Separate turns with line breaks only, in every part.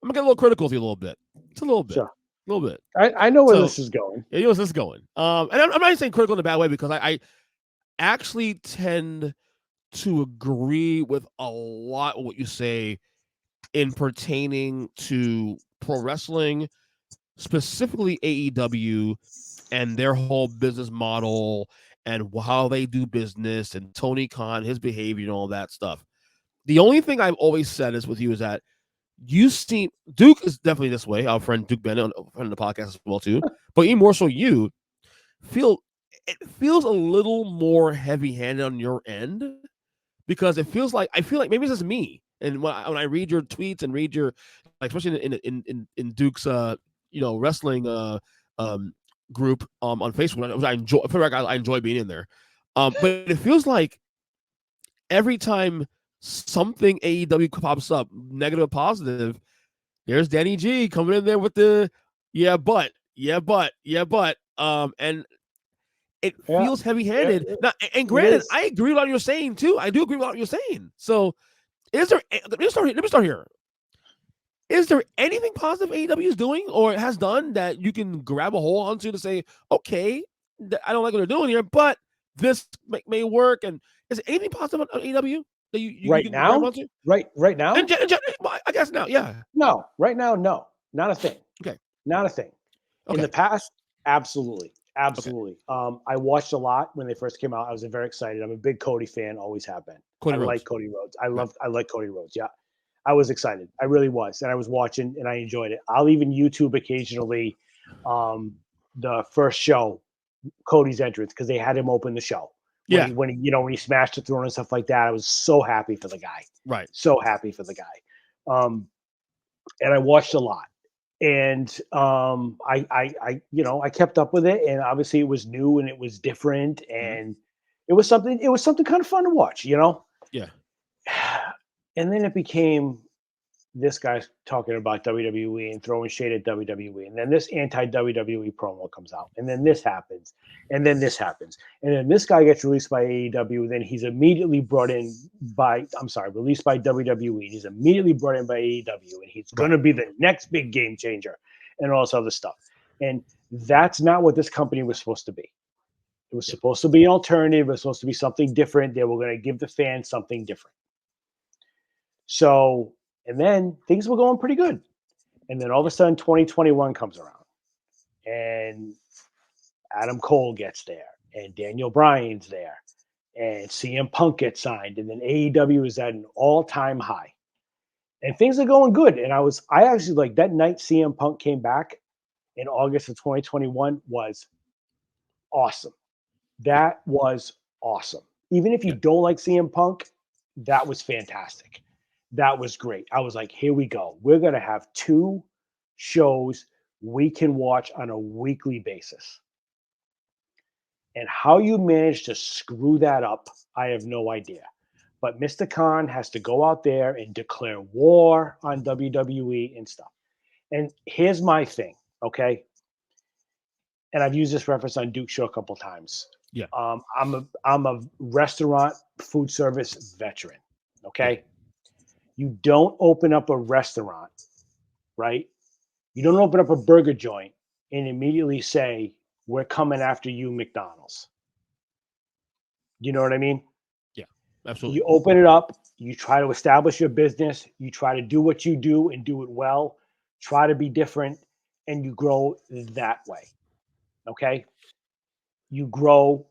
I'm gonna get a little critical of you a little bit. It's a little bit,
Sure.
a little bit.
I know where
So
this is going.
yeah, you know where this is going. And I'm not saying critical in a bad way because I actually tend to agree with a lot of what you say in pertaining to pro wrestling, specifically AEW and their whole business model and how they do business and Tony Khan, his behavior and all that stuff. The only thing I've always said is with you is that you seem Duke is definitely this way. Our friend Duke Bennett, a friend of the podcast as well too. But even more so, you feel it feels a little more heavy handed on your end because it feels like I feel like maybe it's just me. And when I read your tweets and read your, like, especially in Duke's wrestling um group on Facebook, which I feel like I enjoy being in there. But it feels like every time something AEW pops up, negative or positive, there's Danny G coming in there with the yeah, but. And it
Yeah,
feels heavy
yeah,
handed. Now, and
it
granted,
is.
I agree with what you're saying too. I do agree with what you're saying. So, is there? Let me start here. Is there anything positive AEW is doing or has done that you can grab a hold onto to say, okay, I don't like what they're doing here, but this may work? And is there anything positive on AEW that you
Right
can grab
now,
onto?
right now,
I guess now, yeah.
no. Right now, no. Not a thing.
Okay,
Not a thing. In the
okay,
past, absolutely,
okay.
absolutely. I watched a lot when they first came out. I was very excited. I'm a big Cody fan. Always have been. I
Cody
like
Rhodes,
Cody Rhodes.
right?
I like Cody Rhodes. Yeah, I was excited. I really was, and I was watching, and I enjoyed it. I'll even YouTube occasionally um, the first show, Cody's entrance, because they had him open the show
Yeah,
when he when he smashed the throne and stuff like that. I was so happy for the guy.
right.
So happy for the guy. And I watched a lot. And I kept up with it, and obviously it was new and it was different,
Mhm.
and it was something kind of fun to watch.
Yeah,
And then it became this guy's talking about WWE and throwing shade at WWE, and then this anti WWE promo comes out, and then this happens, and then this happens, and then this guy gets released by AEW, then he's immediately brought in released by WWE, he's immediately brought in by AEW, and he's going
right.
to be the next big game changer, and all this other stuff, and that's not what this company was supposed to be. It was
Yeah,
supposed to be an alternative. It was supposed to be something different. They were going to give the fans something different. So, and then things were going pretty good. And then all of a
yeah,
sudden, 2021 comes around, and Adam Cole gets there, and Daniel Bryan's there, and CM Punk gets signed, and then AEW is at an all-time high, and things are going good. And I actually like that night CM Punk came back in August of 2021 was awesome.
yeah,
That was awesome. Even if you
yeah,
don't like CM Punk, that was fantastic. That was great. I was like, here we go. We're going to have two shows we can watch on a weekly basis. And how you manage to screw that up, I have no idea. But Mr. Khan has to go out there and declare war on WWE and stuff. And here's my thing, okay? And I've used this reference on Duke Show a couple times.
yeah,
I'm a restaurant food service veteran.
yeah,
Okay, you don't open up a restaurant, right? You don't open up a burger joint and immediately say we're coming after you, McDonald's. You know what I mean?
yeah.
You
Absolutely.
open it up, you try to establish your business, you try to do what you do and do it well, try to be different, and you grow that way. Okay, you grow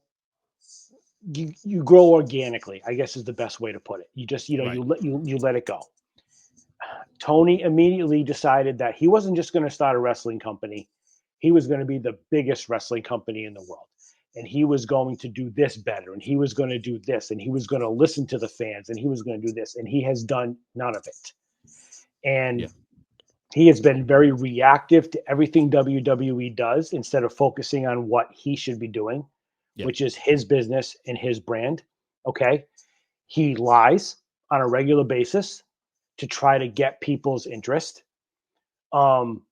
you grow organically, I guess is the best way to put it. You just
Right.
you let it go. Tony immediately decided that he wasn't just going to start a wrestling company, he was going to be the biggest wrestling company in the world, and he was going to do this better, and he was going to do this, and he was going to listen to the fans, and he was going to do this, and he has done none of it.
Yeah,
And he has been very reactive to everything WWE does instead of focusing on what he should be doing,
yeah,
which is his business and his brand. Okay. He lies on a regular basis to try to get people's interest. Um,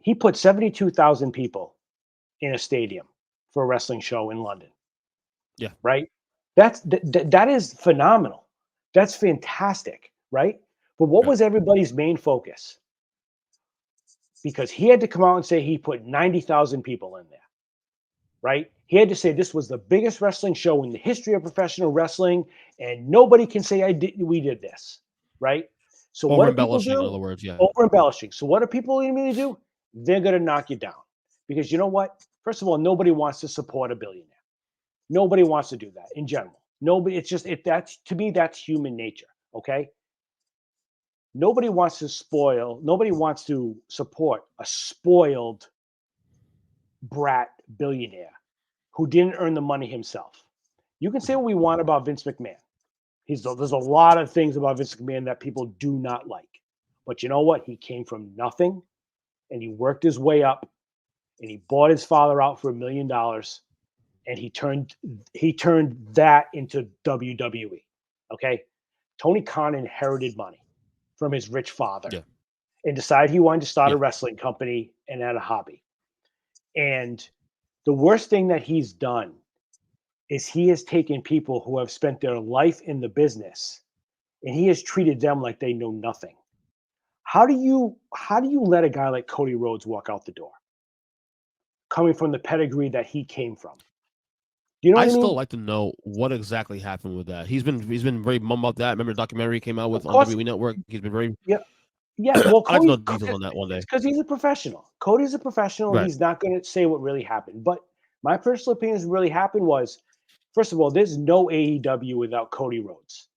he put 72,000 people in a stadium for a wrestling show in London,
yeah,
right? That is phenomenal. That's fantastic, right? But what
right.
was everybody's main focus? because he had to come out and say he put 90,000 people in there, right? He had to say this was the biggest wrestling show in the history of professional wrestling, and nobody can say we did this, right? So what
Over
do people
embellishing, in
do?
other words, yeah.
Over embellishing. So what do people immediately do? They're going to knock you down because you know what? First of all, nobody wants to support a billionaire. Nobody wants to do that in general. Nobody. It's just if that's to me that's human nature. Okay. Nobody wants to spoil. Nobody wants to support a spoiled brat billionaire who didn't earn the money himself. You can say what we want about Vince McMahon. There's a lot of things about Vince McMahon that people do not like. But you know what? He came from nothing and he worked his way up and he bought his father out for $1 million and he turned that into WWE. Okay. Tony Khan inherited money from his rich father
Yeah.
and decided he wanted to start a
Yeah.
wrestling company and had a hobby. And the worst thing that he's done is he has taken people who have spent their life in the business and he has treated them like they know nothing. How do you let a guy like Cody Rhodes walk out the door coming from the pedigree that he came from? Do you know
I
what I
still
mean?
like to know what exactly happened with that. He's been very mum about that. Remember the documentary came out
Of
with on
course,
WWE Network. He's been very.
yeah, yeah. Well,
I'd like to know
Cody,
the details on that one
it's
day.
because he's a professional. Cody's a professional.
Right.
He's not going to say what really happened. But my personal opinion is what really happened was, first of all, there's no AEW without Cody Rhodes.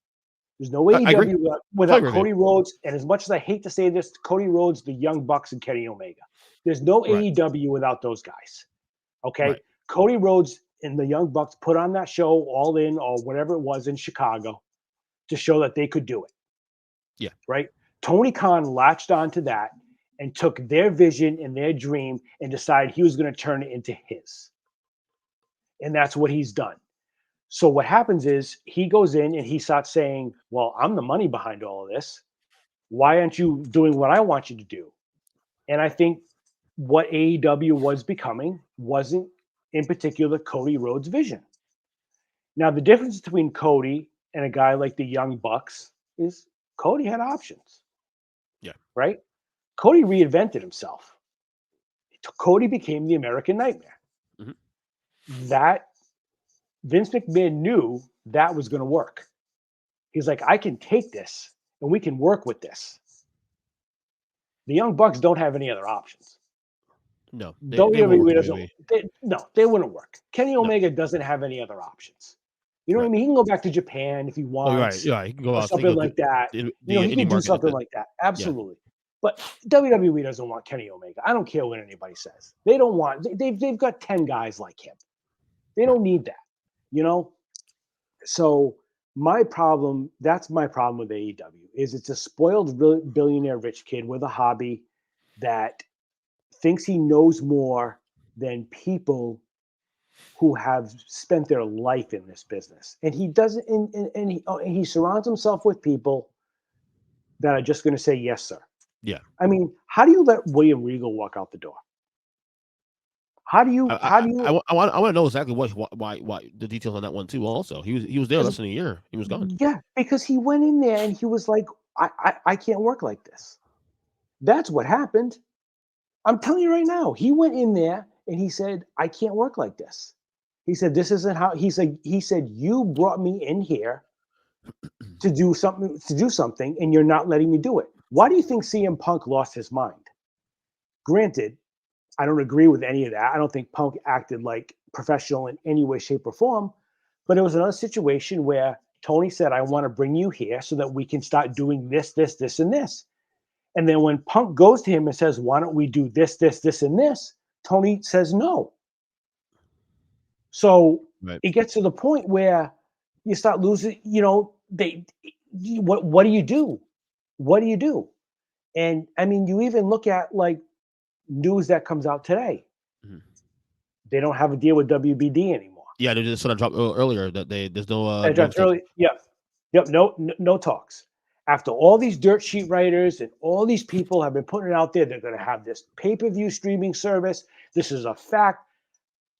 There's no
I agree.
AEW
I
without
agree with you.
Cody Rhodes. And as much as I hate to say this, Cody Rhodes, the Young Bucks, and Kenny Omega. There's no
Right.
AEW without those guys. Okay.
Right.
Cody Rhodes and the Young Bucks put on that show All In or whatever it was in Chicago to show that they could do it.
Yeah.
Right. Tony Khan latched onto that and took their vision and their dream and decided he was going to turn it into his. And that's what he's done. So what happens is he goes in and he starts saying, well, I'm the money behind all of this. Why aren't you doing what I want you to do? And I think what AEW was becoming wasn't in particular Cody Rhodes' vision. Now, the difference between Cody and a guy like the Young Bucks is Cody had options,
Yeah.
right? Cody reinvented himself. Cody became the American Nightmare.
Mhm.
That Vince McMahon knew that was going to work. He's like, I can take this and we can work with this. The Young Bucks don't have any other options.
No, they won't work
WWE
with
doesn't.
WWE.
They wouldn't work. Kenny
No.
Omega doesn't have any other options. You know what I
Right.
mean? He can go back to Japan if he
Oh, you're right.
wants
Yeah, he can go
or
out. He can
something
go do
like that.
the
He
indie
can do
market.
something like that.
Yeah.
Absolutely. But WWE doesn't want Kenny Omega. I don't care what anybody says. They don't want. They've got 10 guys like him. They don't need that. You know. So that's my problem with AEW, is it's a spoiled billionaire rich kid with a hobby that thinks he knows more than people who have spent their life in this business. And he doesn't, and he surrounds himself with people that are just going to say, yes, sir.
Yeah.
I mean, how do you let William Regal walk out the door? How do you,
I want to know exactly why the details on that one too. Also, he was there less than a year. He was gone.
Yeah, because he went in there and he was like, I can't work like this. That's what happened. I'm telling you right now, he went in there and he said, I can't work like this. He said, this isn't how he said, you brought me in here to do something, and you're not letting me do it. Why do you think CM Punk lost his mind? Granted, I don't agree with any of that. I don't think Punk acted like professional in any way, shape, or form. But it was another situation where Tony said, I want to bring you here so that we can start doing this, this, this, and this. And then when Punk goes to him and says, why don't we do this, this, this, and this? Tony says no. So
Right.
it gets to the point where you start losing, what do you do? What do you do? And I mean, you even look at like news that comes out today.
Mhm.
They don't have a deal with WBD anymore.
Yeah, they just sort of dropped earlier that there's no
That dropped early. Yep. No talks. After all these dirt sheet writers and all these people have been putting it out there, they're going to have this pay-per-view streaming service. This is a fact.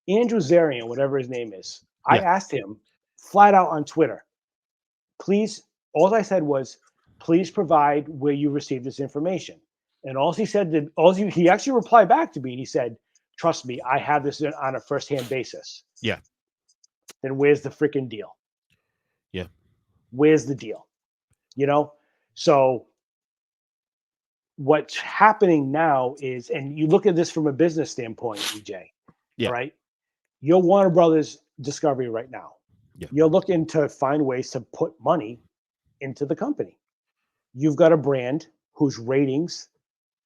Andrew Zarian, whatever his name is, I
Yeah.
asked him flat out on Twitter, please, all I said was, please provide where you received this information. And all he said, he actually replied back to me and he said, "Trust me, I have this on a first-hand basis."
Yeah.
Then where's the freaking deal?
Yeah.
Where's the deal? You know? So what's happening now is, and you look at this from a business standpoint, EJ, all
Yeah.
right? You're Warner Brothers Discovery right now.
Yeah.
You're looking to find ways to put money into the company. You've got a brand whose ratings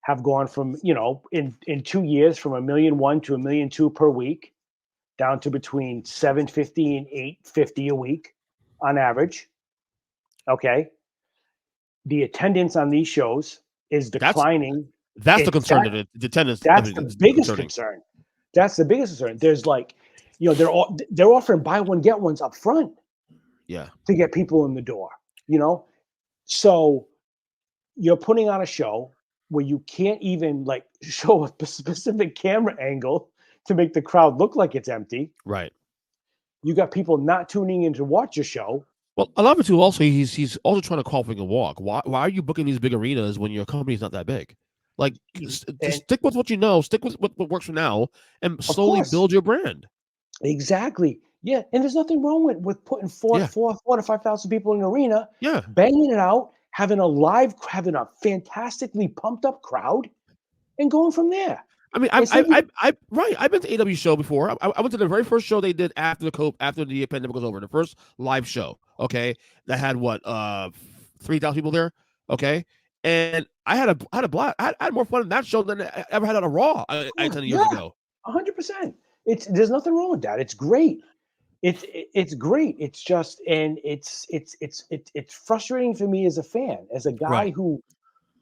have gone from, in 2 years from 1,000,001 to 1,000,002 per week down to between 750 and 850 a week on average. Okay. The attendance on these shows is
That's
declining.
that's the
It
concern
that
that the attendance of
that's
it
the
is
biggest
concerning.
concern. That's the biggest concern. There's like, they're offering buy one get ones up front
Yeah.
to get people in the door. You know, so you're putting on a show where you can't even like show a specific camera angle to make the crowd look like it's empty.
Right.
You got people not tuning in to watch your show.
Well, a lot of it too. Also, he's also trying to call for a walk. Why are you booking these big arenas when your company's not that big? Like, just
And
stick with what you know. Stick with what works for now, and
of
slowly
course,
build your brand.
exactly. Yeah. And there's nothing wrong with putting
Yeah.
4 to 5,000 people in an arena,
Yeah.
banging it out, having a fantastically pumped up crowd and going from there.
I mean,
Instead, you,
right. I've been to AEW show before. I went to the very first show they did after the pandemic was over. The first live show. Okay, that had what 3,000 people there. Okay, and I had a blast. I had more fun in that show than I ever had on a Raw. I attended years
yeah,
ago.
100%. There's nothing wrong with that. It's great. It's great. It's just, and it's frustrating for me as a fan, as a guy
Right.
who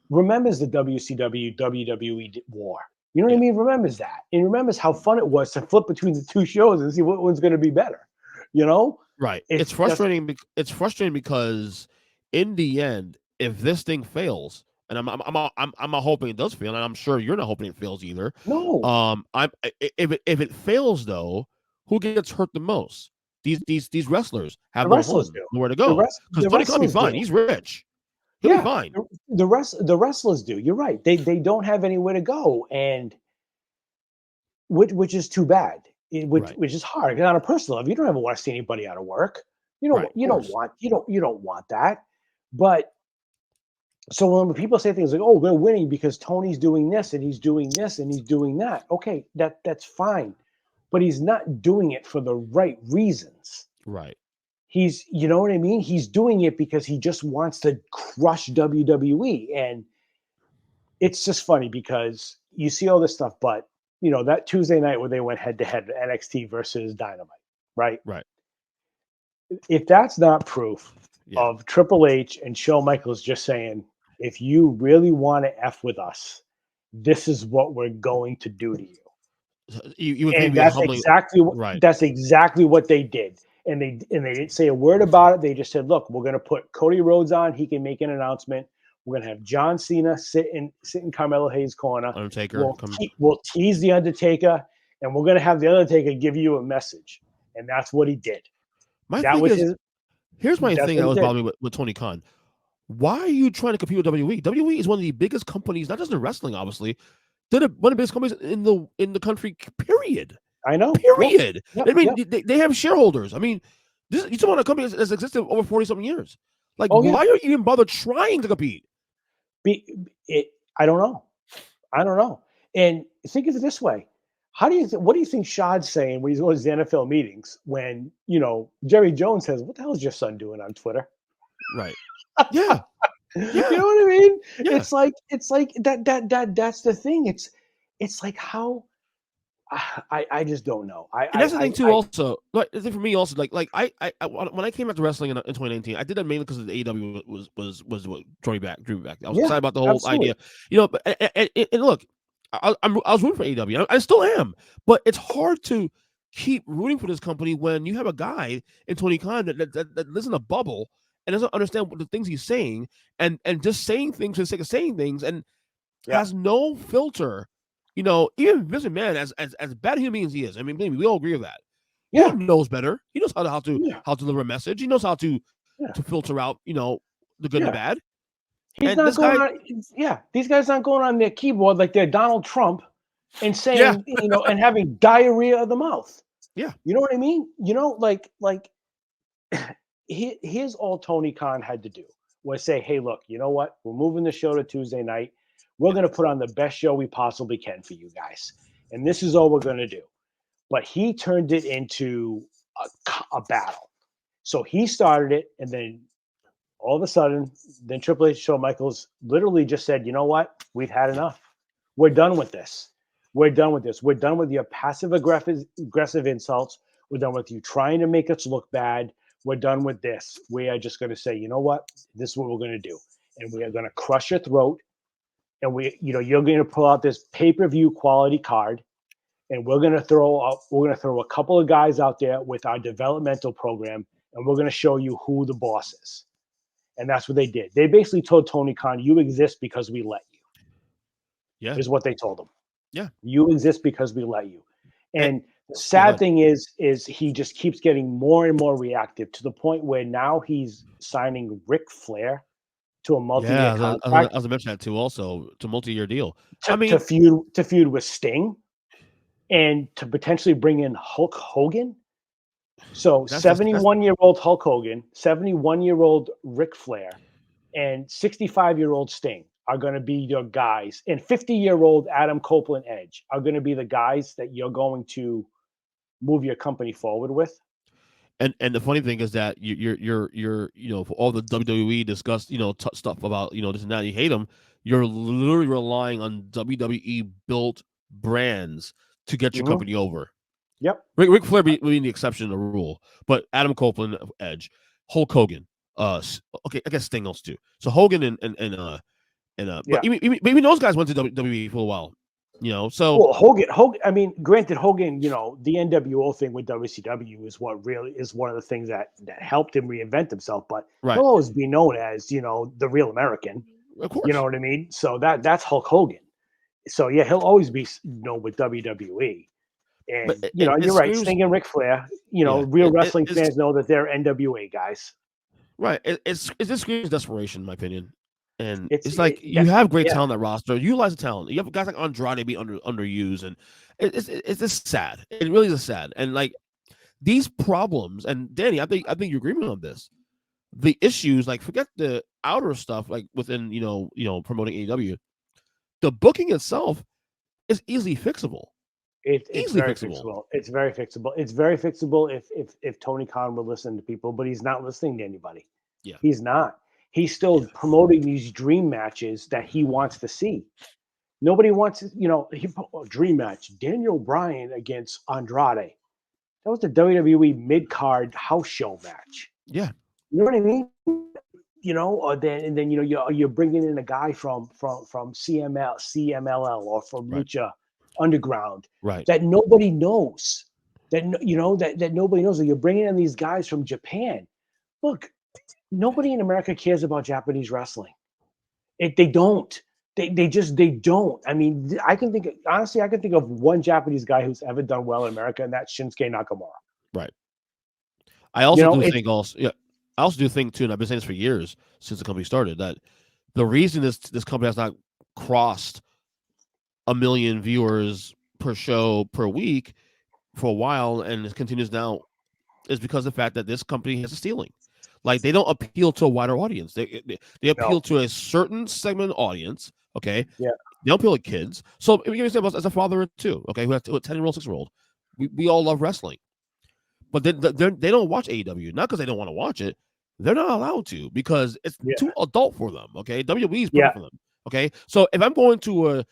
remembers the WCW WWE war. You know what I
Yeah.
mean? Remembers that, and remembers how fun it was to flip between the two shows and see what one's going to be better. You know,
Right. It's
it's just
frustrating. It's frustrating because in the end, if this thing fails, and I'm not hoping it does fail, and I'm sure you're not hoping it fails either.
no.
If it fails though, who gets hurt the most? These wrestlers have
The
no
wrestlers
home,
do.
nowhere to
The
go.
rest
Because
the
Tony Khan be
wrestlers
fine.
do.
He's rich. He'll be
Yeah,
fine.
the wrestlers do. You're right. They don't have anywhere to go, and which is too bad.
Right.
Which is hard. On a personal level, you don't ever want to see anybody out of work.
Right. Of course.
You don't want that. But so when people say things like, "Oh, they're winning because Tony's doing this and he's doing this and he's doing that," okay, that's fine, but he's not doing it for the right reasons.
Right.
You know what I mean? He's doing it because he just wants to crush WWE, and it's just funny because you see all this stuff, but that Tuesday night where they went head to head NXT versus Dynamite, right?
Right.
If that's not proof
Yeah.
of Triple H and Shawn Michaels just saying, if you really want to F with us, this is what we're going to do to you.
You would think it'd
And
be a humbling. Right.
that's exactly what they did. And they didn't say a word about it. They just said, "Look, we're going to put Cody Rhodes on. He can make an announcement. We're going to have John Cena sit in Carmelo Hayes' corner.
Undertaker come.
We'll tease the Undertaker, and we're going to have the Undertaker give you a message." And that's what he did.
My
That
thing
was
is,
his.
here's my
That's
thing
what
that
he
was
did.
bothering me with Tony Khan. Why are you trying to compete with WWE? WWE is one of the biggest companies, not just in wrestling, obviously. They're one of the biggest companies in the country. Period.
I know. Yep.
Period.
Yep.
I mean,
Yep.
they have shareholders. I mean, this you talking about a company that's existed over 40-something years. Like,
Oh yeah.
why are you even bother trying to compete?
I don't know. I don't know. And think of it this way: what do you think Shad's saying when he's going to his NFL meetings? When Jerry Jones says, "What the hell is your son doing on Twitter?"
Right. Yeah.
You
Yeah.
know what I mean?
Yeah.
It's like that's the thing. It's like how I just don't know.
And that's the thing too. Also, like I think for me, also like when I came out to wrestling in 2019, I did that mainly because the AEW was what drew me back. I was
Yeah,
excited about the whole idea,
absolutely.
But and look, I was rooting for AEW. I still am, but it's hard to keep rooting for this company when you have a guy in Tony Khan that lives in a bubble and doesn't understand what the things he's saying and just saying things for the sake of saying things and
Yeah,
has no filter. Even Vince McMahon, as bad a human being as he is, I mean, maybe we all agree with that. He
yeah,
knows better. He knows
yeah,
how to deliver a message. He knows how to
yeah,
filter out, the good and the
yeah.
bad.
He's
And
not
this
going
guy,
on. Yeah, these guys aren't going on their keyboard like they're Donald Trump and
yeah,
saying, and having diarrhea of the mouth.
yeah,
You know what I mean? Like here's all Tony Khan had to do was say, hey, look, you know what? We're moving the show to Tuesday night. We're
yeah,
going to put on the best show we possibly can for you guys. And this is all we're going to do. But he turned it into a battle. So he started it, and then all of a sudden, then Triple H, Shawn Michaels literally just said, you know what? We've had enough. We're done with this. We're done with this. We're done with your passive aggressive insults. We're done with you trying to make us look bad. We're done with this. We are just going to say, you know what? This is what we're going to do. And we are going to crush your throat. And you're going to pull out this pay-per-view quality card. And we're going to throw a couple of guys out there with our developmental program. And we're going to show you who the boss is. And that's what they did. They basically told Tony Khan, you exist because we let you,
yeah,
is what they told him.
yeah.
You exist because we let you.
And,
And the
yeah, go
sad
ahead.
thing is he just keeps getting more and more reactive to the point where now he's signing Ric Flair to a multi-year
Yeah,
contract
I was mentioning that too. Also, it's a multi-year deal. I
to
mean,
feud with Sting and to potentially bring in Hulk Hogan. So
that's
71-year-old Hulk Hogan, 71-year-old Ric Flair, and 65-year-old Sting are going to be your guys, and 50-year-old Adam Copeland Edge are going to be the guys that you're going to move your company forward with.
and the funny thing is that you're for all the WWE discussed stuff about this and that, you hate them. You're literally relying on WWE built brands to get your
Mm-hmm.
company over.
Yep.
Ric Flair being the exception to the rule, but Adam Copeland, Edge, Hulk Hogan, okay, I guess Sting also too. So Hogan but
Yeah.
even those guys went to WWE for a while, So
Well, Hogan. I mean, granted, Hogan. The NWO thing with WCW is what really is one of the things that helped him reinvent himself. But
right,
he'll always be known as the real American.
of
You know
course.
what I mean? So that's Hulk Hogan. So yeah, he'll always be known with WWE.
But
And
it
you're right.
screams,
Sting and Ric Flair.
yeah,
Real wrestling
it's
fans know that they're NWA guys.
right. It just screams desperation, in my opinion. And
It's
it's like
that,
you have great
yeah.
talent on that roster. Utilize the talent. You have guys like Andrade be underused, and it's just sad. It really is sad. And like these problems, and Danny, I think you agree with me on this. The issues, like forget the outer stuff, like within promoting AEW, the booking itself is easily fixable.
It's
Easily
very
fixable.
fixable. It's very fixable. It's very fixable if Tony Khan would listen to people, but he's not listening to anybody.
Yeah.
He's not. He's still
Yeah.
promoting these dream matches that he wants to see. Nobody wants, a dream match. Daniel Bryan against Andrade. That was the WWE mid card house show match.
Yeah.
You know what I mean? Or then you're bringing in a guy from CMLL or from
Right.
Lucha Underground
Right.
that nobody knows. That nobody knows. That you're bringing in these guys from Japan. Look, nobody in America cares about Japanese wrestling. They don't. They don't. I mean, I can think of one Japanese guy who's ever done well in America, and that's Shinsuke Nakamura.
Right. I also do
It's
think I also do think too, and I've been saying this for years since the company started, that the reason this company has not crossed 1 million viewers per show per week for a while, and it continues now, is because of the fact that this company has a ceiling. Like they don't appeal to a wider audience. They appeal
no,
to a certain segment audience. Okay,
yeah,
they don't appeal to kids. So if you give me an example, as a father too, okay, who has a 10-year-old, 6-year-old, we all love wrestling. But they don't watch AEW, not because they don't want to watch it. They're not allowed to because it's
yeah,
too adult for them. Okay, WWE is
yeah.
perfect for them. Okay, so if I'm going to a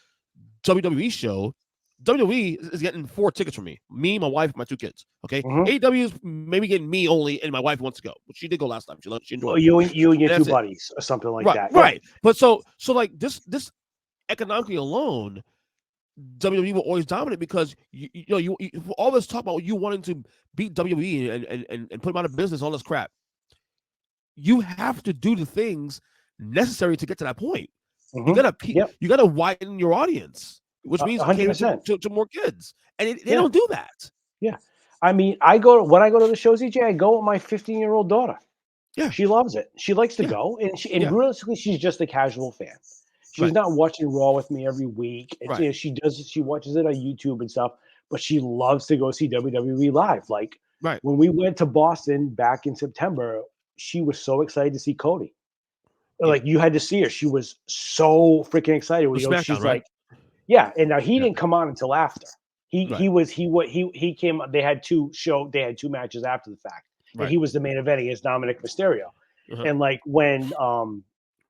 WWE show, WWE is getting 4 tickets from me, my wife, my 2 kids. Okay,
Mm-hmm.
AEW is maybe getting me only, and my wife wants to go. But she did go last time. She
Well,
enjoyed it.
you and your
And
two
that's it.
buddies or something like
Right,
that. Yeah.
right. But so like this economically alone, WWE will always dominate because you all this talk about you wanting to beat WWE and put them out of business, all this crap. You have to do the things necessary to get to that point.
Mm-hmm. Yep.
You gotta widen your audience, which means catering
100%.
to more kids, and they
Yeah.
don't do that.
Yeah. I mean, when I go to the shows, EJ, I go with my 15-year-old daughter.
Yeah.
She loves it. She likes to
Yeah.
go, and
Yeah.
realistically, she's just a casual fan. She's
Right.
not watching Raw with me every week.
Right.
She watches it on YouTube and stuff, but she loves to go see WWE live. Like
Right.
when we went to Boston back in September, she was so excited to see Cody.
Yeah.
Like you had to see her. She was so freaking excited.
The SmackDown,
She's
right?
like, yeah. And now he
Yeah.
didn't come on until after.
Right.
He came. They had two matches after the fact, and
Right.
he was the main event against Dominic Mysterio.
Uh-huh.
And like when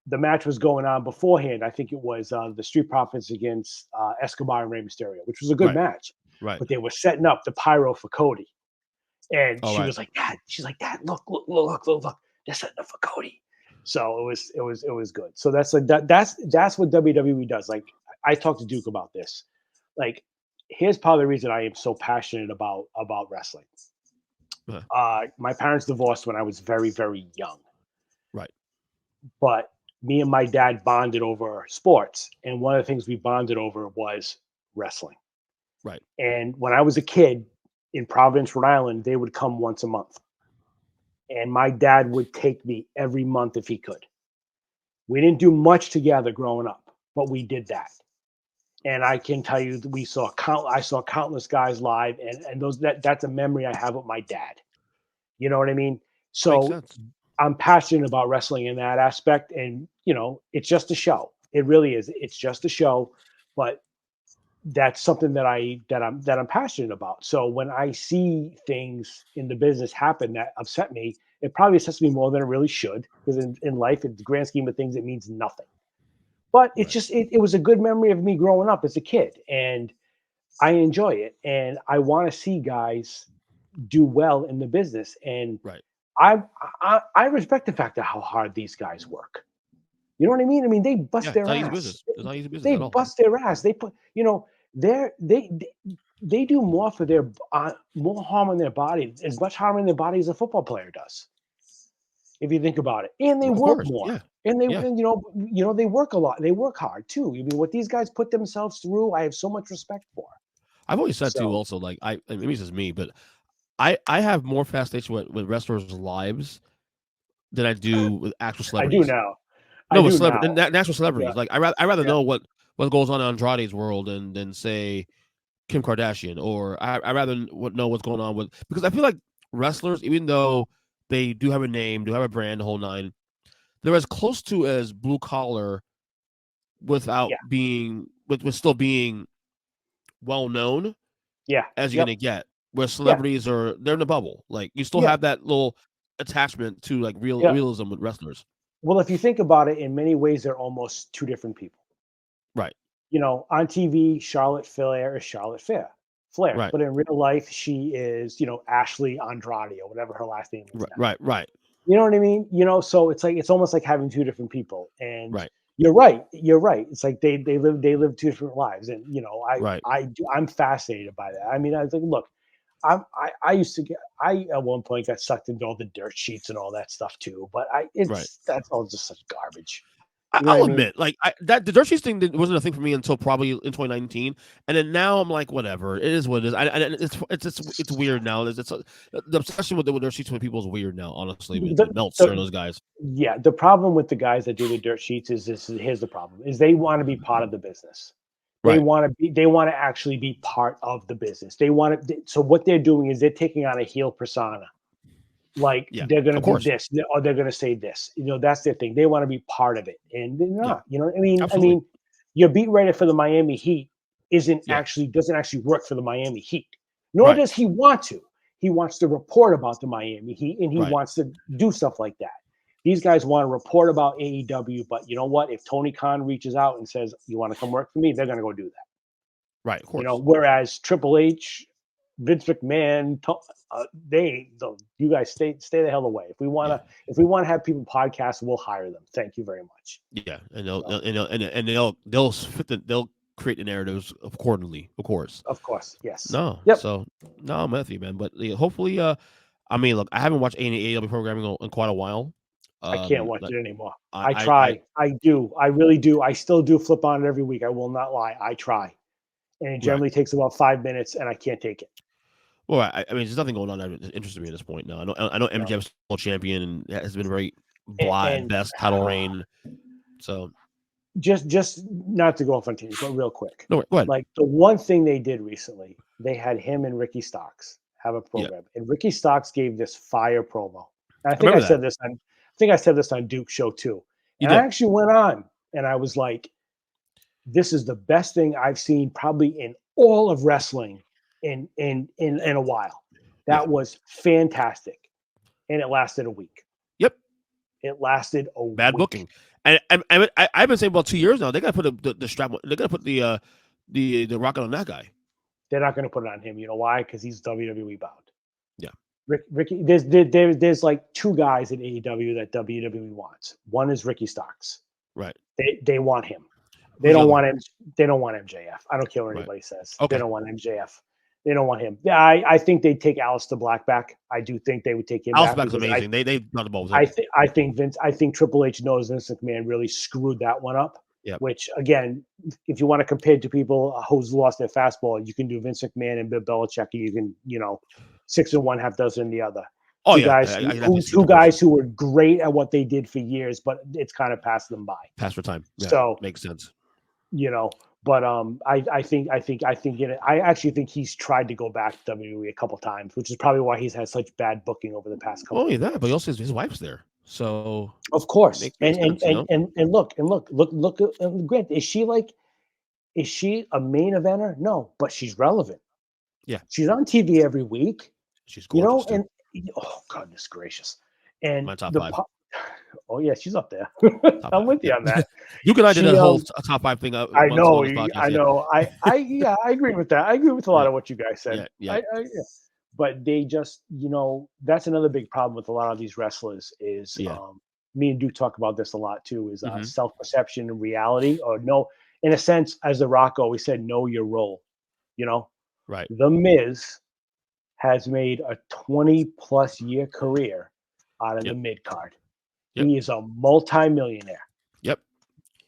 the match was going on beforehand, I think it was the Street Profits against Escobar and Rey Mysterio, which was a good
Right.
match.
Right.
But they were setting up the pyro for Cody, and
All
she
right.
was like, "Dad," she's like, "Dad, look, they're setting up for Cody." So it was good. So that's like that's what WWE does. Like I talked to Duke about this. Like here's part of the reason I am so passionate about wrestling.
Uh-huh.
My parents divorced when I was very very young,
Right.
but me and my dad bonded over sports, and one of the things we bonded over was wrestling.
Right.
And when I was a kid in Providence, Rhode Island, they would come once a month, and my dad would take me every month if he could. We didn't do much together growing up, but we did that. And I can tell you that I saw countless guys live, and that's a memory I have with my dad. You know what I mean?
Makes
So
sense.
I'm passionate about wrestling in that aspect, and it's just a show. It really is. It's just a show, but that's something that I'm passionate about. So when I see things in the business happen that upset me, it probably upsets me more than it really should, because in life, in the grand scheme of things, it means nothing. But it's
Right.
just it was a good memory of me growing up as a kid, and I enjoy it, and I want to see guys do well in the business, and
Right.
I, I respect the fact of how hard these guys work. You know what I mean? I mean, they
Yeah.
bust
It's
their
not easy
ass.
business. It's not easy business
They
at all.
bust their ass. They put, they're they do more for their more harm on their body, as much harm in their body as a football player does, if you think about it. And they
Of
work
course.
more.
Yeah.
And
Yeah.
they work a lot. They work hard too. I mean, what these guys put themselves through, I have so much respect for.
I've always said too.
So
Also, like maybe it's just me, but I have more fascination with wrestlers' lives than I do with actual
I do
celebrities.
now. I
No, with
do now.
natural
Yeah.
celebrities. Like I rather
Yeah.
know what goes on in Andrade's world than say Kim Kardashian, or I rather know what's going on with, because I feel like wrestlers, even though they do have a name, do have a brand, the whole nine, they're as close to as blue collar without
Yeah.
being with still being well known
Yeah.
as you're
Yep.
gonna get. Where
Yeah.
celebrities they're in the bubble. Like you still
Yeah.
have that little attachment to like
Yeah.
realism with wrestlers.
Well, if you think about it, in many ways, they're almost two different people.
Right.
On TV, Charlotte Flair is Flair,
Right.
but in real life, she is, Ashley Andrade or whatever her last name is
Right.
now.
Right. Right.
You know what I mean? So it's almost like having two different people. And
Right.
you're right. You're right. It's like they live two different lives. And
Right.
I'm fascinated by that. I mean, I think, look, I used to I at one point got sucked into all the dirt sheets and all that stuff too. But
Right.
that's all just such garbage. You know what
I'll
I mean?
admit, like that the dirt sheets thing wasn't a thing for me until probably in 2019, and then now I'm like, whatever, it is what it is. It's weird now. The obsession with the dirt sheets with people is weird now. Honestly,
The,
with Meltzer and
the,
those guys.
yeah, the problem with the guys that do the dirt sheets is this. Here's the problem: is they want to be part of the business. They
Right.
want to be. They want to actually be part of the business. They want to. So what they're doing is they're taking on a heel persona. Like
Yeah.
they're going
Of
to do
course.
this, or they're going to say this. That's their thing. They want to be part of it, and they're
Yeah.
not. You know, what I mean,
Absolutely.
your beat writer for the Miami Heat
Yeah.
doesn't actually work for the Miami Heat. Nor
Right.
does he want to. He wants to report about the Miami Heat, and he
Right.
wants to do stuff like that. These guys want to report about AEW, but you know what? If Tony Khan reaches out and says, "You want to come work for me?" they're going to go do that.
Right. Of course.
Whereas Triple H, Vince McMahon, you guys stay the hell away.
Yeah.
If we want to have people podcast, we'll hire them. Thank you very much.
Yeah. And they'll
So,
they'll create the narratives accordingly. Of course.
of course, yes.
No.
Yep.
So no, I'm with you, man. But yeah, hopefully, I mean, look, I haven't watched any AEW programming in quite a while.
I can't watch
Like
it anymore. I
I
try. I do. I really do. I still do flip on it every week. I will not lie. I try. And it
right.
generally takes about 5 minutes, and I can't take it.
Well, I mean, there's nothing going on that interests me at this point. No, I know
No.
MJF's still champion and has been very
And,
blah at
and
best title reign. So
just not to go off on teams, but real quick.
no, go ahead.
Like the one thing they did recently, they had him and Ricky Starks have a
Yeah,
program, and Ricky Starks gave this fire promo. And I
I
think I
remember that.
said this on, I think I said this on Duke's show too.
You
And I
did.
actually went on and I was like, "This is the best thing I've seen probably in all of wrestling in a while."
Yeah.
That was fantastic, and it lasted a week.
Yep.
It lasted a
Bad
week.
booking. And I've been saying about 2 years now. They got to put the strap. They got to put the rocket on that guy.
They're not going to put it on him. You know why? Because he's WWE bound.
Yeah.
Ricky, there's like two guys in AEW that WWE wants. One is Ricky Starks.
Right.
They want him. They
Who's the
don't
other
want
one?
him. They don't want MJF. I don't care what
Right.
anybody says. They
Okay.
don't want MJF. They don't want him. Yeah, I think they'd take Aleister Black back. I do think they would take him back.
Alphabet's amazing. They not the ball with
I
him.
think I think Triple H knows Vince McMahon really screwed that one up.
Yep.
Which again, if you want to compare to people who's lost their fastball, you can do Vince McMahon and Bill Belichick, and you can 6 in one, half dozen in the other.
Oh
Two
yeah,
guys,
I definitely see
two
the
guys who were great at what they did for years, but it's kind of passed them by.
pass for time. Yeah,
So
makes sense.
But I actually think he's tried to go back to WWE a couple times, which is probably why he's had such bad booking over the past couple.
Only
of
that,
years.
but he also his wife's there, so
Of course,
makes
and
sense,
look, Grant, is she a main eventer? No, but she's relevant.
Yeah,
She's on TV every week.
she's gorgeous too.
And oh goodness gracious, and
My top five.
Oh yeah, she's up there.
Top
I'm
five.
with you
Yeah.
on that.
You and I did
She,
that whole top 5 thing.
I
months ago
know,
on this podcast,
I know. I agree with that. I agree with a lot
Yeah.
of what you guys said.
Yeah.
Yeah. But they just, that's another big problem with a lot of these wrestlers is,
Yeah.
me and Duke talk about this a lot too, is
Mhm.
self-perception and reality, or no, in a sense, as The Rock always said, know your role.
Right.
The Miz has made a 20+ year career out of the
Yep.
mid card.
Yep.
He is a multi-millionaire.
Yep.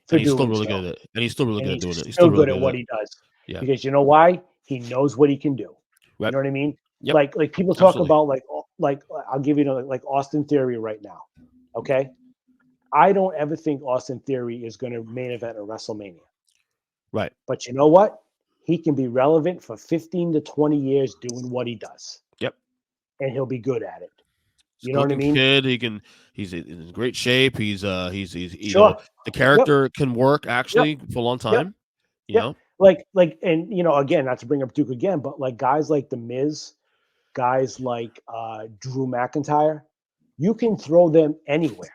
For
And he's still
doing
really
so.
good at it. And he's still really
And
good at
he's
doing it. He's
still
still really
good at
good
what
at it.
he does.
Yeah.
Because you know why? He knows what he can do. You
Right.
know what I mean?
Yep.
Like people talk
Absolutely.
about like I'll give you like Austin Theory right now. Okay. I don't ever think Austin Theory is going to main event a WrestleMania.
Right.
But you know what? He can be relevant for 15 to 20 years doing what he does.
Yep.
And he'll be good at it.
He's
You know what I mean?
Kid. He's in great shape. He's
Sure.
the character can work actually for a long time.
Yep. And again, not to bring up Duke again, but like guys like The Miz, guys like Drew McIntyre, you can throw them anywhere,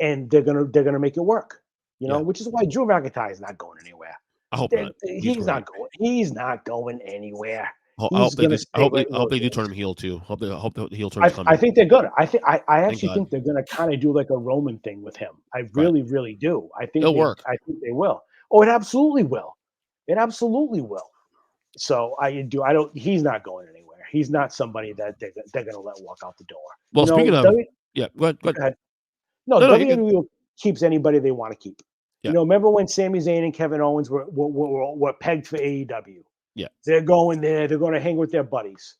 and they're gonna make it work. Which is why Drew McIntyre is not going anywhere.
I hope not.
He's not going. He's not going anywhere.
I
He's
hope they
gonna
do.
stay right
I hope they
where
do
he
turn
is.
him heel too. I hope the heel turn's coming.
I think they're gonna. I actually
God.
think they're gonna kind of do like a Roman thing with him. I really, really do.
It'll work.
I think they will. Oh, it absolutely will. It absolutely will. So I don't. He's not going anywhere. He's not somebody that they're gonna let walk out the door.
Well, speaking of, yeah, go ahead.
Go ahead. No, WWE keeps anybody they want to keep.
Yeah.
Remember when Sami Zayn and Kevin Owens were pegged for AEW?
Yeah.
They're going there. They're going to hang with their buddies.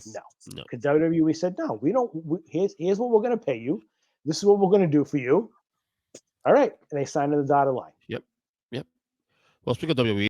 No.
No.
Because WWE said, no, we don't. Here's what we're going to pay you. This is what we're going to do for you. All right. And they signed on the dotted line.
Yep. Well, speaking of WWE,